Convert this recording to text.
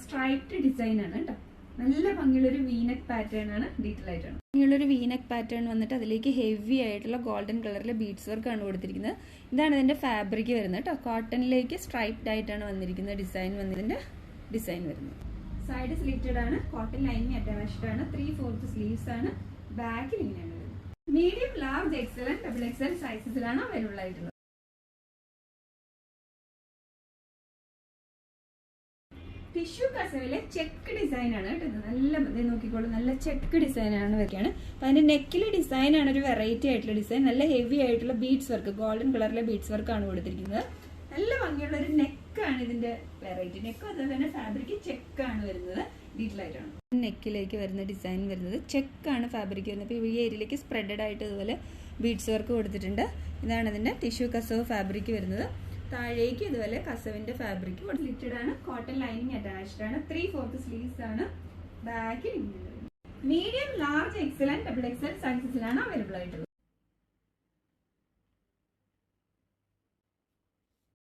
Striped design ആണ് കേട്ടോ. നല്ല ഭംഗിയുള്ളൊരു വീനെക്ക് പാറ്റേൺ ആണ്, ഡീറ്റെയിൽ ആയിട്ടാണ്. ഭംഗിയുള്ളൊരു വീനെക്ക് പാറ്റേൺ വന്നിട്ട് അതിലേക്ക് ഹെവി ആയിട്ടുള്ള ഗോൾഡൻ കളറിലെ ബീഡ്സ് വർക്ക് ആണ് കൊടുത്തിരിക്കുന്നത്. ഇതാണ് ഇതിന്റെ ഫാബ്രിക് വരുന്നത് കേട്ടോ. കോട്ടണിലേക്ക് സ്ട്രൈപ്ഡ് ആയിട്ടാണ് വന്നിരിക്കുന്നത് ഡിസൈൻ വരുന്നത്. സൈഡ് സ്ലിറ്റഡ് ആണ്, കോട്ടൺ ലൈനിങ് അറ്റാച്ച്ഡ് ആണ്, 3/4 സ്ലീവ്സ് ആണ്. ബാക്കിൽ ഇങ്ങനെയാണ് വരുന്നത്. Medium, large, XL and double XL സൈസസിലാണ് അവൈലബിൾ ആയിട്ടുള്ളത്. ടിഷ്യൂ കസവിലെ ചെക്ക് ഡിസൈൻ ആണ് കേട്ടോ. നല്ല നോക്കിക്കോളൂ, നല്ല ചെക്ക് ഡിസൈൻ ആണ് വരികയാണ്. അപ്പൊ അതിന്റെ നെക്കിലെ ഡിസൈൻ ആണ് ഒരു വെറൈറ്റി ആയിട്ടുള്ള ഡിസൈൻ. നല്ല ഹെവി ആയിട്ടുള്ള ബീഡ്സ് വർക്ക്, ഗോൾഡൻ കളറിലെ ബീഡ്സ് വർക്ക് ആണ് കൊടുത്തിരിക്കുന്നത്. നല്ല ഭംഗിയുള്ള ഒരു നെക്കാണ് ഇതിന്റെ വെറൈറ്റി. നെക്കും അതുപോലെ തന്നെ ഫാബ്രിക് ചെക്ക് ആണ് വരുന്നത്, ഡീറ്റെയിൽ ആയിട്ടാണ്. നെക്കിലേക്ക് വരുന്ന ഡിസൈൻ വരുന്നത് ചെക്കാണ് ഫാബ്രിക് വരുന്നത്. അപ്പോൾ ഈ ഏരിയയിലേക്ക് സ്പ്രെഡഡ് ആയിട്ട് ഇതുപോലെ ബീഡ്സ് വർക്ക് കൊടുത്തിട്ടുണ്ട്. ഇതാണ് ഇതിന്റെ ടിഷ്യൂ കസവ് ഫാബ്രിക് വരുന്നത്. താഴേക്ക് ഇതുപോലെ കസവിന്റെ ഫാബ്രിക് സ്ലിറ്റഡ് ആണ്, കോട്ടൺ ലൈനിങ് അറ്റാച്ച്ഡ് ആണ്, 3/4 സ്ലീവ്സ് ആണ്. ബാക്കിൽ medium, large, XL and double XL സൈസസിലാണ് അവൈലബിൾ ആയിട്ടുള്ളത്.